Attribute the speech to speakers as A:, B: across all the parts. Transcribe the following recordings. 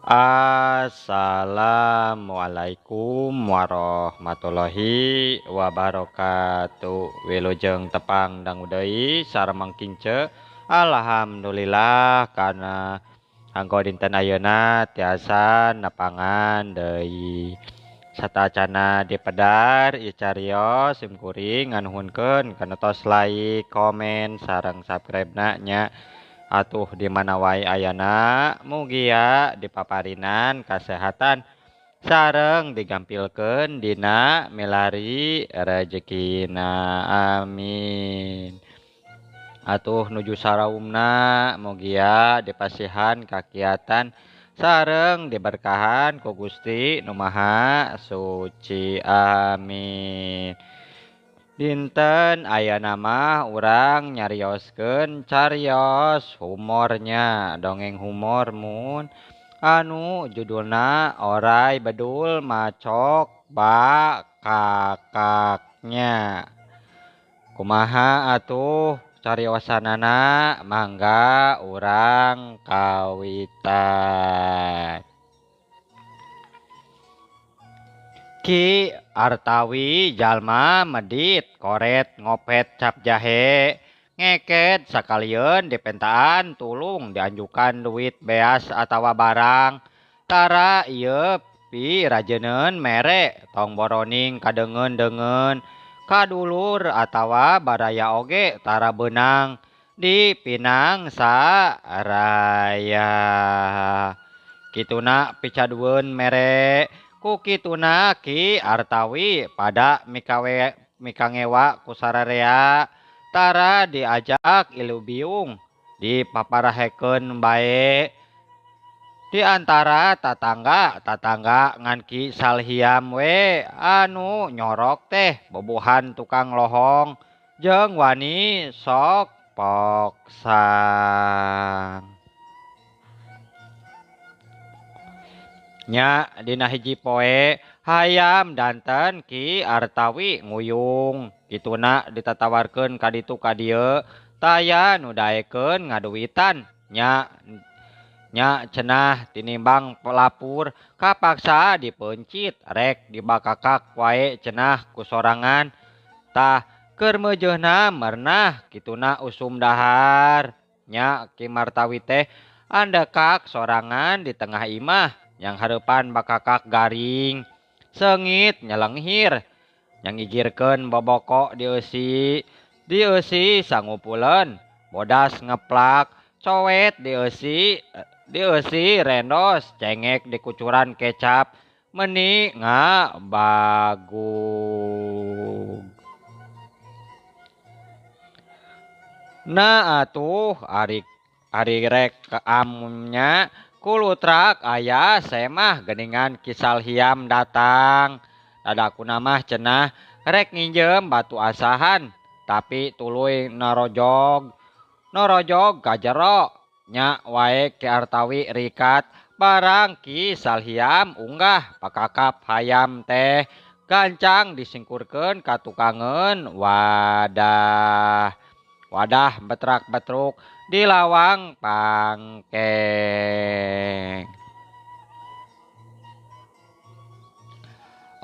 A: Assalamualaikum warahmatullahi wabarakatuh. Wilujeng tepang dangu deui sareng mangkince. Alhamdulillah karena anggo dinten ayeuna tiasa nepangan deui. Satacana dipedar ieu cariyos sim kuring nganuhunkeun kana tos like, komen sareng subscribe-na nya. Atuh di mana wae ayana mugia dipaparinan kasehatan sareng digampilkeun dina milari rezekina amin. Atuh nuju saraumna mugia dipasihan kakiatan sareng diberkahan ku Gusti Nu Maha Suci amin. Dinten ayeuna mah urang nyarioskeun cariyos humornya dongeng humor mun anu judulna Oray Bedul Macok Ba Kakaknya. Kumaha atuh cariosanana mangga urang kawitan. Ki Artawi jalma medit koret ngopet cap jahe ngeket sakalieun dipentaan tulung dianjukan duit beas atawa barang tara ieu pi rajeuneun mere tong boroning kadeungeun-deungeun kadulur atawa baraya oge tara beunang di pinang saraya kituna picadueun mere. Ku kituna Ki Artawi pada mikangewa ku sararea tara diajak ilu biung dipaparahekeun bae di antara tatangga ngan Ki Salhiam we anu nyorok teh bobohan tukang lohong jeung wani sok poksang. Nya dina hiji poe hayam danten Ki Artawi nguyung kituna ditatawarkeun ka ditu ka dieu taya nu daekeun ngaduitan nya cenah tinimbang pelapur kapaksa dipeuncit rek dibakakak wae cenah ku sorangan tah keur meujeunna meurnah kituna usum dahar nya Ki Martawi teh andekak sorangan di tengah imah yang hareupan bakakak garing seungit nyelenghir yang ngigirkeun boboko dieusi sangupuleun bodas ngeplak cowet dieusi rendos cengek dikucuran kecap meuni ngabagug. Nah atuh ari rek keamnya kulutrak aya semah geningan Ki Salhiam datang dadakuna mah cenah rek nginjem batu asahan tapi tuluy norojog ka jero nya wae Ki Artawi rikat barang Ki Salhiam unggah pakakap hayam teh gancang disingkurkeun ka tukangeun wadah betrak-betruk di lawang pangkeng.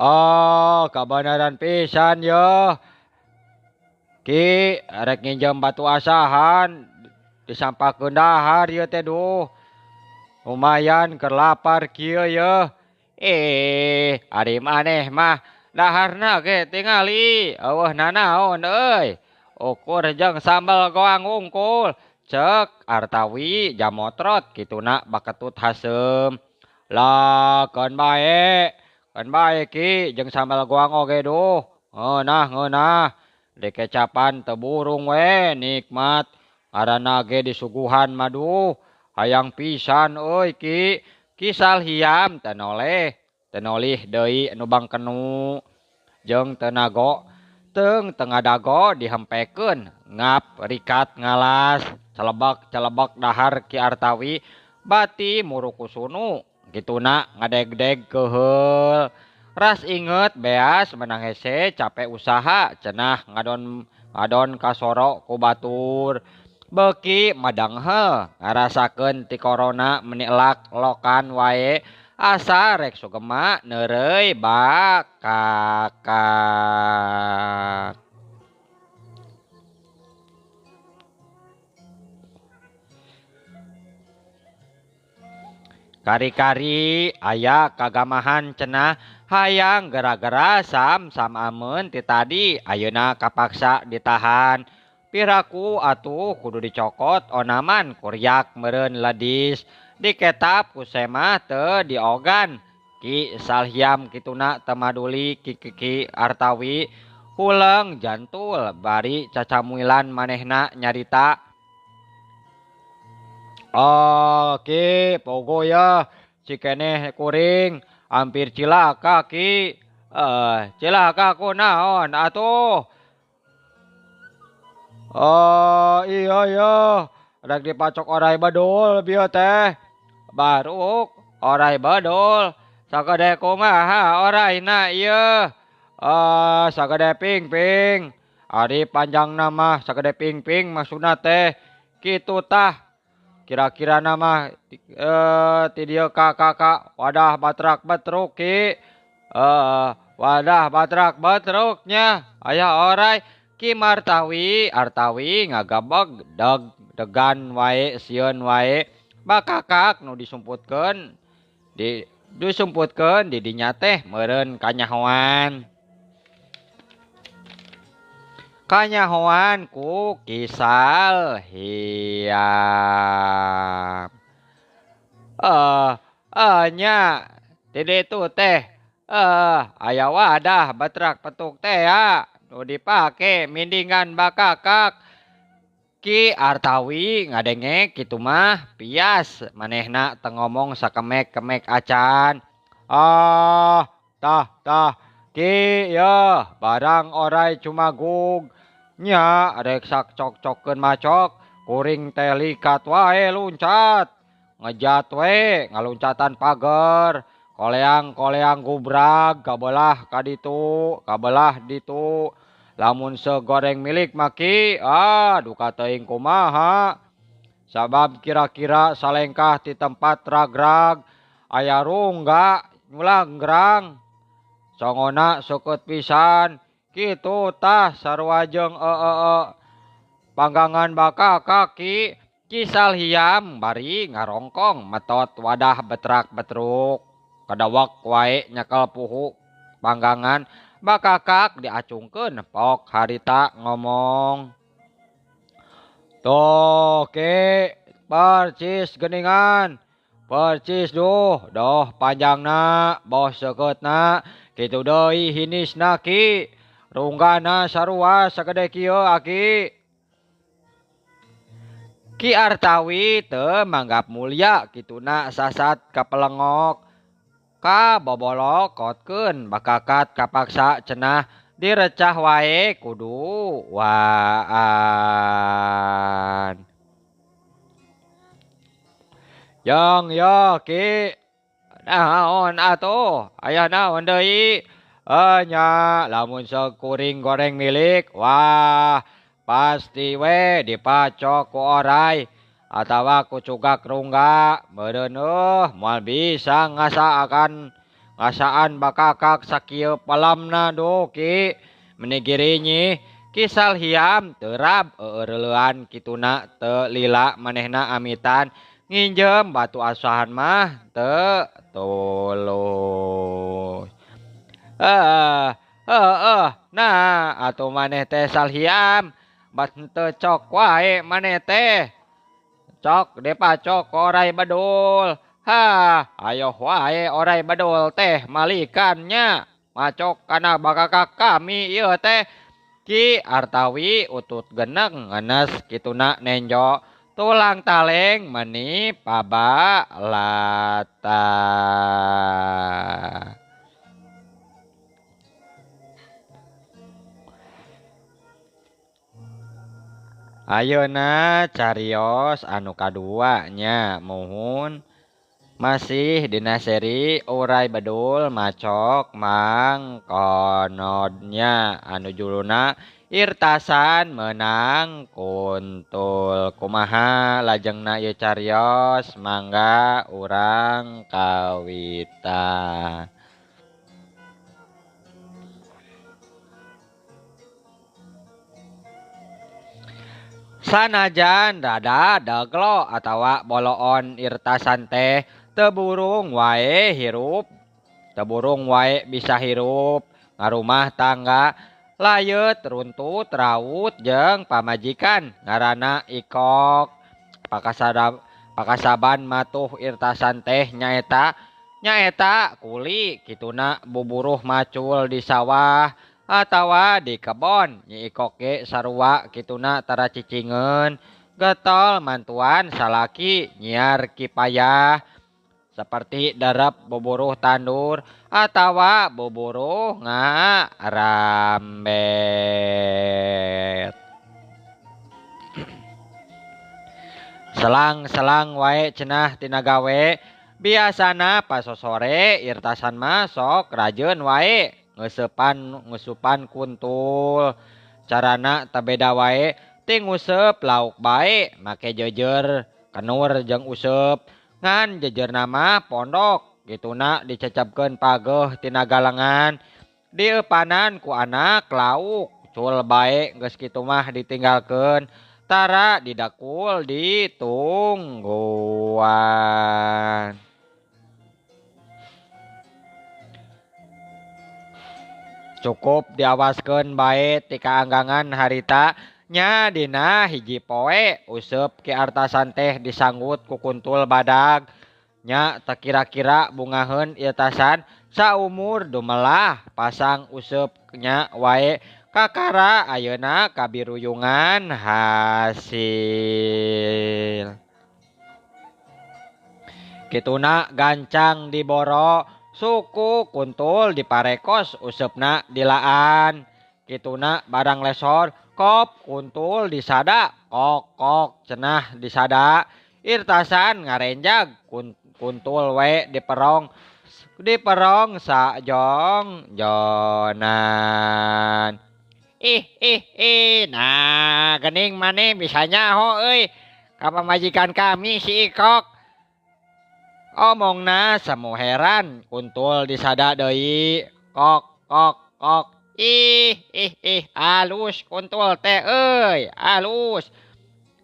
A: Oh, kabenaran pisan yo. Ki rek nginjem batu asahan disampakeun dahar ieu teh duh. Lumayan keur lapar kieu yeuh. Ari maneh mah daharna ge tingali eueuh nanaon euy. Ukur jeung sambal goang wungkul cek Artawi jamotrot kituna baketut haseum. Lah keun bae Ki jeung sambal goang oge duh. Ngeunah dikecapan teu burung we nikmat ngaranna ge disuguhan maduh hayang pisan euy Ki Salhiam teu nolih deui nu bangkenu jeung teu ngadago dihempekeun ngap rikat ngalas celebek dahar Ki Artawi bati muruku sunu kituna ngadegdeg keheul ras inget beas menang hese capek usaha cenah ngadon kasoro ku batur beki madanghel ngarasakeun ti corona menilak lokan wae asa rek sugema neureui bakakak. Kari-kari aya kagamahan cenah hayang gara-gara sam amun ti tadi ayeuna kapaksa ditahan. Piraku atuh kudu dicokot onaman kuryak meureun ladis diketap ku semah teu diogan Ki Salhiam kituna temaduli Ki Artawi huleng jantul bari cacamuilan manehna nyarita. Oh Ki pogo ya si keneh kuring hampir cilaka Ki. Cilaka kunaon atuh? Oh iya ya rek dipacok orai badul bieu teh. Baruk orai badul sakade kumaha oraina ieu? Sakade ping-ping. Ari panjang nama sakade ping-ping maksudna teh kitu tah. Kira-kira nama ti dieu kakak wadah batrak batruk Ki. Wadah batrak batruknya aya orai Ki Martawi Artawi ngagabeg degan wae sieun wae bakakak nu disumputkeun di dinya teh meureun kanyahoan ku Ki Salhiam. Nya di ditu teh aya wadah batrak petuk teh ya nu dipake mindingan bakakak. Ki Artawi ngadenge kitu mah pias manehna teu ngomong sakemek-kemek acan. Tah Ki ya barang orai cumagug nya rek sak cok-cokkeun macok kuring teh likat wae luncat ngejat we ngaluncatan pager koleang gubrag kabelah kaditu kabelah ditu lamun segoreng milik maki duka teuing kumaha sabab kira-kira salengkah ti tempat ragrag aya rungga nyulanggrang songona seukeut pisan kitu tah sarua jeung panggangan bakakak Ki Salhiam bari ngarongkong metot wadah betrak betruk kadawak wae nyekel puhu panggangan bakakak diacungkeun pok harita ngomong. Tuh Ki percis geuningan percis doh panjangna bos seukeutna kitu deui hinisna Ki runggana sarua sagede kieu Aki. Ki Artawi teu manggap mulya kituna sasat kapelengok ka bobolokotkeun bakakat kapaksa cenah direcah wae kudu waan. Yang ya Ki naon atuh aya naon deui? Nya lamun sekuring goreng milik wah pasti we dipacok ku orai atawa ku cugak rungga meureun moal bisa ngasaan bakakak sakieu palamna do Ki menigirinya Ki Salhiam teurab eureuleuan kituna teu lila manehna amitan nginjem batu asahan mah teu tulus. Nah atuh maneh teh Salhiam bat teu cok wae maneh teh cok dipacok orai badul. Ayo wae orai badul teh malikannya macok kana bakakak kami ieu teh Ki Artawi utut geneng ngenes kituna nenjo tulang taleng meni pabalata. Ayeuna carios anu kadua nya muhun masih dina seri urai bedul macok mang konodnya anu juluna Irtasan menang kuntul. Kumaha lajengna ieu cariyos, mangga urang kawita. Sanajan rada daglo atawa boloon irtasan teh teu burung wae hirup, teu burung wae bisa hirup ngarumah tangga layeut runtut raut jeung pamajikan ngaranna Ikok. Pakasaban matuh irtasan teh nyaeta kuli kituna buburuh macul di sawah atawa di kebon. Nyi Ikok ge sarua kituna tara cicingeun getol mantuan salaki nyiar kipayah seperti darap buburuh tandur atawa buburuh ngarambet. Selang-selang wae cenah tina gawe. Biasana pas sore irtasan mah sok rajeun wae ngeusupan kuntul. Carana tabeda wae ti nguseup lauk bae make jejer kenur jeung useup. Ngan jejerna mah pondok kituna dicecapkeun pageuh tina galengan. Dieupanan ku anak lauk cul bae geus kitu mah ditinggalkeun. Tara didakul di tungguan. Cukup diawaskeun bae ti kaanggangan harita nya dina hiji poe useup ki artasan teh disanggut ku kuntul badag. Nya teu kira-kira bungaheun ieu tasan saumur dumelah pasang useup nya wae kakara ayeuna kabiruyungan hasil. Kituna gancang diboro suku kuntul diparekos useupna dilaan. Kituna barang lesor kop kuntul disada kok cenah disada. Irtasan ngarenjag kuntul we diperong sajong jonan. Nah gening maneh bisa nyaho euy ka pamajikan kami si Ikok. Omongna samu heran kuntul disada deui. Kok. Alus kuntul teh euy, alus.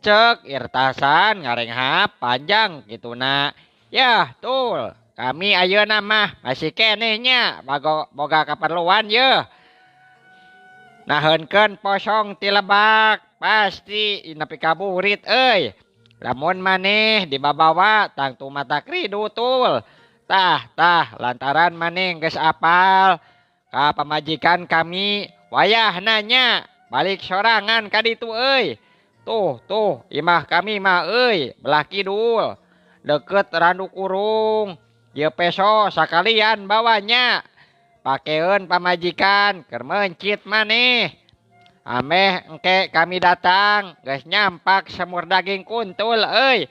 A: Cek irtasan ngarenghap panjang kituna. Yah tul, kami ayeuna mah masih keneh nya boga kaperluan yeuh. Naheunkeun posong ti Lebak pasti nepi ka burit euy. Lamun maneh dibabawa tang tumata kridu tul. Tah lantaran maneh geus apal ka pamajikan kami wayah nanya balik sorangan ka ditu euy. Tuh imah kami mah euy belah kidul deket Randu Kurung. Ieu peso sakalian bawanya. Pakeun pamajikan keur mencit maneh. Ameh engke kami datang geus nyampak semur daging kuntul euy.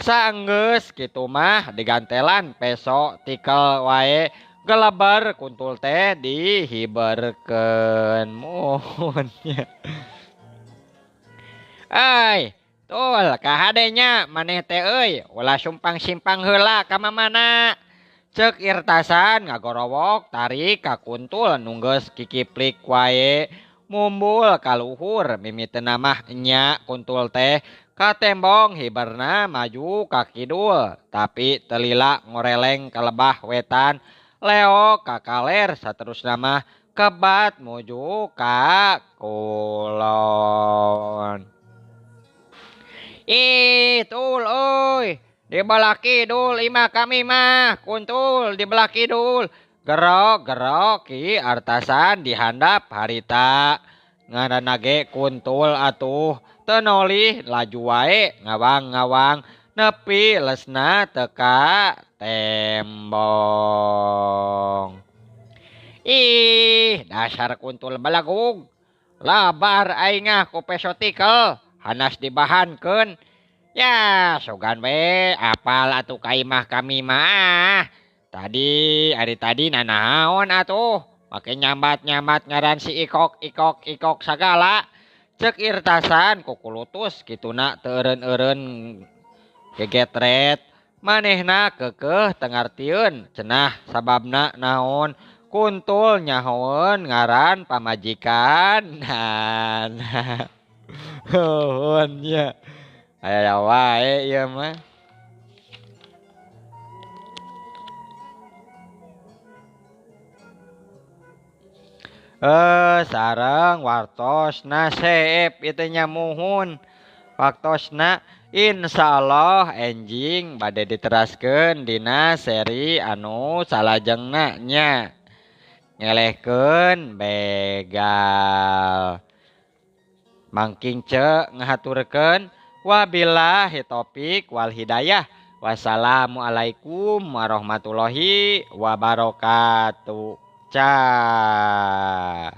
A: Saenggeus kitu mah digantelan peso tikel wae geleber kuntul teh dihiberkeun muhun nya. Tul kahadenya maneh teh euy ulah sumpang-simpang heula ka mamana. Cek irtasan ngagorowok tarik ka kuntul nunggeus kikiplik wae. Mumbul kaluhur mimiteuna mah nya kuntul teh ka tembong hiberna maju ka kidul tapi teu lila ngoreleng ka lebah wetan leo ka kaler saterusna mah kebat muju ka kulon. Tul euy di belah kidul imah kami mah kuntul di belah kidul. Gerok ki artasan dihandap harita. Ngaranna ge kuntul atuh teu nolih laju wae ngawang nepi lesna teka tembong. Dasar kuntul balagug. Labar aingah ku peso tikel hanas dibahankeun. Ya sogan we apal atuh ka imah kami mah. Ari tadi nanaon atuh make nyambat-nyambat ngaran si ikok sagala. Cek irtasan kukulutus kituna teu eureun-eureun gegetret. Manehna keukeuh tengartieun cenah sababna naon kuntul nyahoeun ngaran pamajikan. Nah. Heueun nya. Aya wae ieu mah. Sareng wartosna seep itu nya muhun. Waktosna insyaallah enjing bade diteraskeun dina seri anu salajengna nya. Ngelehkeun begal. Mangking ce ngahaturkeun wabillahi taufik wal hidayah. Wassalamualaikum warahmatullahi wabarakatuh. Cah.